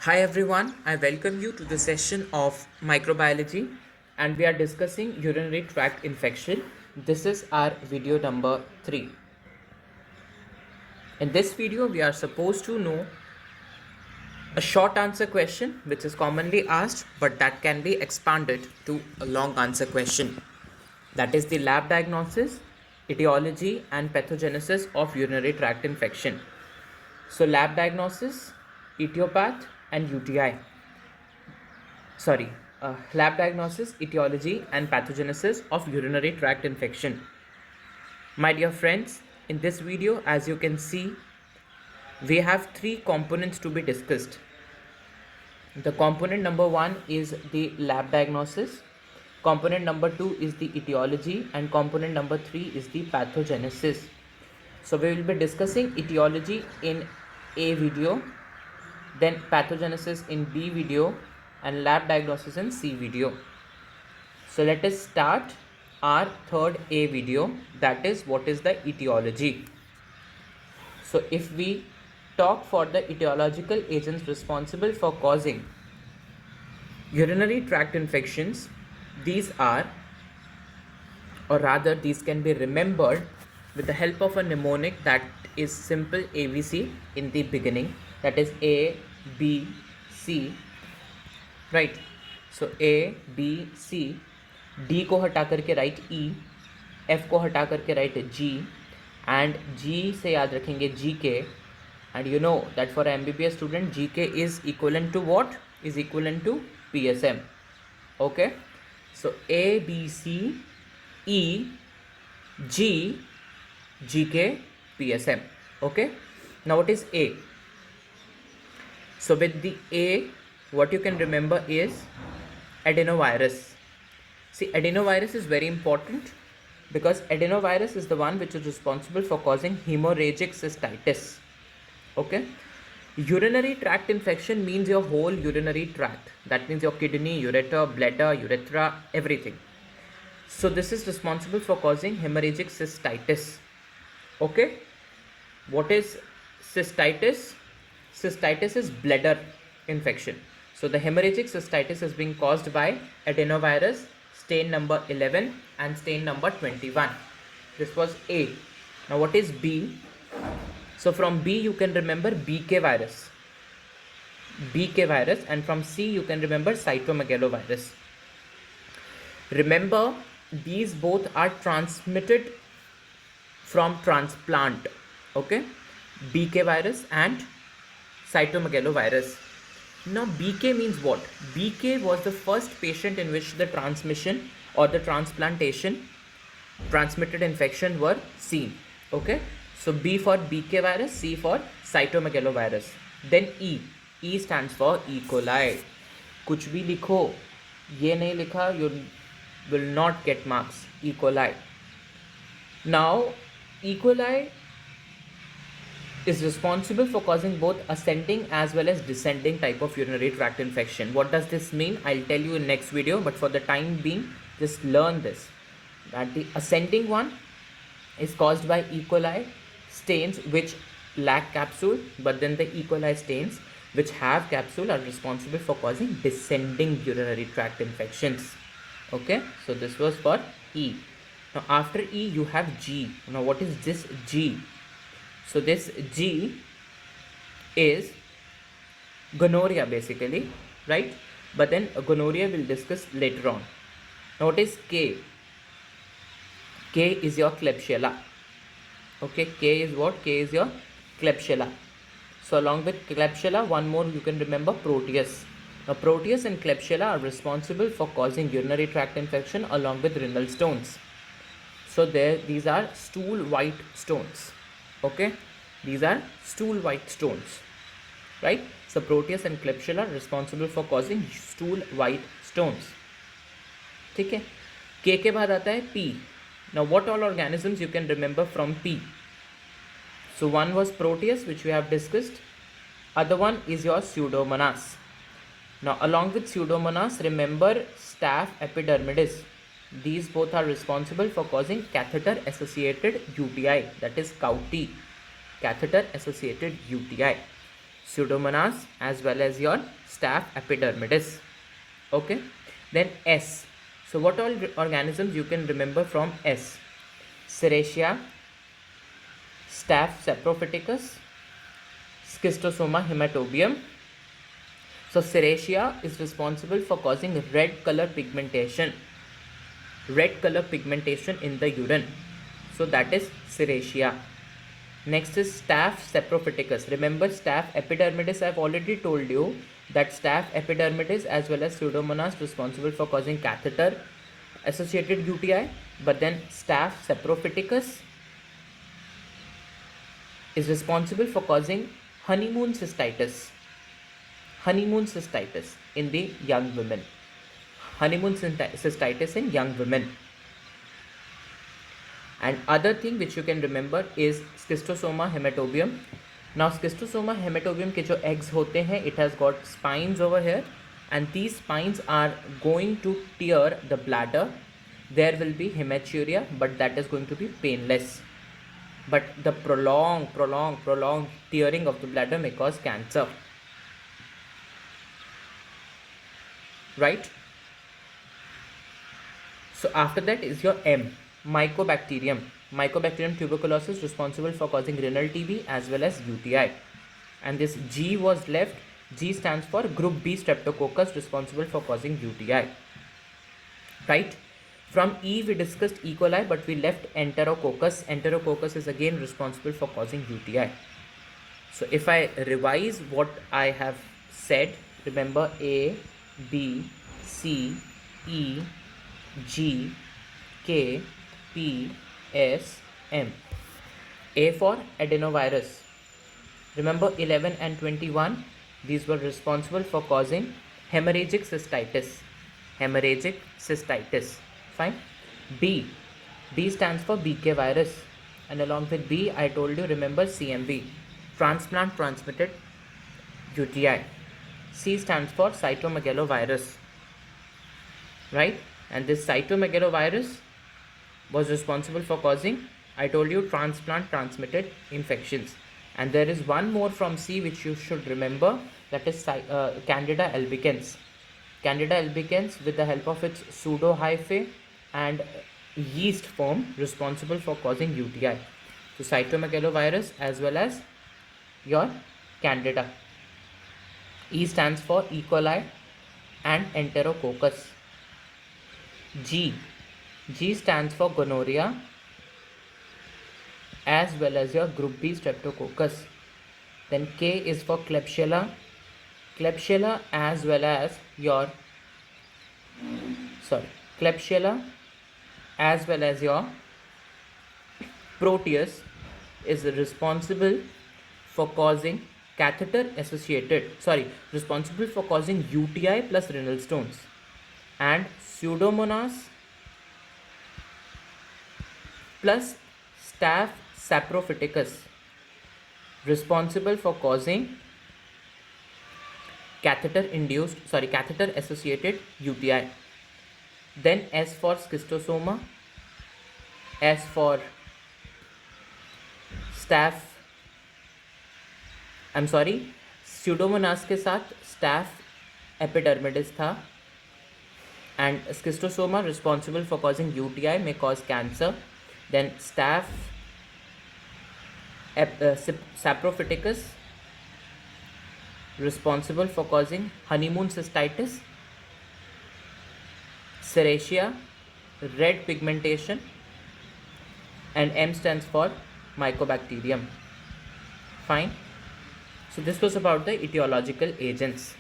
Hi everyone, I welcome you to the session of microbiology and we are discussing urinary tract infection. This is our video number 3. In this video, we are supposed to know a short answer question which is commonly asked but that can be expanded to a long answer question. That is the lab diagnosis, etiology and pathogenesis of urinary tract infection. So lab diagnosis, etiopath and UTI. Lab diagnosis, etiology, and pathogenesis of urinary tract infection. My dear friends, in this video, as you can see, we have three components to be discussed. The component number one is the lab diagnosis, component number two is the etiology, and component number three is the pathogenesis. So, we will be discussing etiology in A video, then pathogenesis in B video, and lab diagnosis in C video. So let us start our third A video, that is what is the etiology. So if we talk for the etiological agents responsible for causing urinary tract infections, these are, or rather these can be remembered with the help of a mnemonic that is simple ABC in the beginning, that is A, B, C, right? So A, B, C, D को हटा करके right E, F को हटा करके right G, and G से याद रखेंगे GK, and you know that for MBBS student GK is equivalent to what? Is equivalent to PSM. Okay, so A, B, C, E, G, GK, PSM. Okay, now what is A? So with the A, what you can remember is adenovirus. See, adenovirus is very important because adenovirus is the one which is responsible for causing hemorrhagic cystitis. Okay, urinary tract infection means your whole urinary tract. That means your kidney, ureter, bladder, urethra, everything. So this is responsible for causing hemorrhagic cystitis. Okay, what is cystitis? Cystitis is bladder infection. So the hemorrhagic cystitis is being caused by adenovirus, stain number 11 and stain number 21. This was A. Now what is B? So from B you can remember BK virus. BK virus, and from C you can remember cytomegalovirus. Remember, these both are transmitted from transplant. Okay, BK virus and cytomegalovirus. Now BK means what? BK was the first patient in which the transmission or the transplantation transmitted infection were seen. Okay, so B for BK virus, C for cytomegalovirus. Then E. E stands for E. coli. कुछ भी लिखो, ये नहीं लिखा, you will not get marks. E. coli. Now E. coli is responsible for causing both ascending as well as descending type of urinary tract infection. What does this mean? I'll tell you in next video, but for the time being, just learn this, that the ascending one is caused by E. coli stains which lack capsule, but then the E. coli stains which have capsule are responsible for causing descending urinary tract infections. Okay, so this was for E. Now after E you have G. Now what is this G? So this G is gonorrhea basically, right? But then gonorrhea we'll discuss later on. Now what is K? K is your Klebsiella. Okay, K is what? K is your Klebsiella. So along with Klebsiella, one more you can remember, Proteus. Now Proteus and Klebsiella are responsible for causing urinary tract infection along with renal stones. So these are stool white stones. Okay, these are stool white stones, right? So Proteus and Klebsiella are responsible for causing stool white stones. ठीक है, K के बाद आता है P. Now what all organisms you can remember from P? So one was Proteus, which we have discussed. Other one is your Pseudomonas. Now along with Pseudomonas, remember Staph epidermidis. These both are responsible for causing catheter associated UTI, that is COUTI, catheter associated UTI. Pseudomonas as well as your staph epidermidis. Okay, then S. So what all organisms you can remember from S? Serratia, Staph saprophyticus, Schistosoma hematobium. So Serratia is responsible for causing red color pigmentation in the urine. So that is Serratia. Next is Staph saprophyticus. Remember Staph epidermidis, I have already told you that Staph epidermidis as well as Pseudomonas responsible for causing catheter associated UTI, but then Staph saprophyticus is responsible for causing honeymoon cystitis in the young women. Honeymoon cystitis in young women. And other thing which you can remember is Schistosoma hematobium. Now Schistosoma hematobium के जो eggs होते हैं, it has got spines over here, and these spines are going to tear the bladder. There will be hematuria, but that is going to be painless. But the prolonged tearing of the bladder may cause cancer. Right? So after that is your M. Mycobacterium tuberculosis, responsible for causing renal TB as well as UTI. And this G was left. G stands for group B streptococcus, responsible for causing UTI. Right? From E we discussed E. coli, but we left Enterococcus. Enterococcus is again responsible for causing UTI. So if I revise what I have said, remember A, B, C, E, G, K, P, S, M. A for adenovirus. Remember 11 and 21, these were responsible for causing hemorrhagic cystitis. Fine. B stands for BK virus, and along with B I told you, remember CMV, transplant transmitted UTI. C stands for cytomegalovirus, right? And this cytomegalovirus was responsible for causing, I told you, transplant transmitted infections. And there is one more from C which you should remember, that is Candida albicans. Candida albicans, with the help of its pseudohyphae and yeast form, responsible for causing UTI. So cytomegalovirus as well as your Candida. E stands for E. coli and Enterococcus. G stands for gonorrhea as well as your group B streptococcus. Then K is for Klebsiella as well as your Proteus is responsible for causing responsible for causing UTI plus renal stones. And Pseudomonas plus Staph saprophyticus, responsible for causing catheter associated UTI. Then S for schistosoma, S for Pseudomonas के साथ Staph epidermidis था, and schistosoma responsible for causing UTI, may cause cancer. Then Staph saprophyticus, responsible for causing honeymoon cystitis. Serratia, red pigmentation. And M stands for Mycobacterium. Fine. So this was about the etiological agents.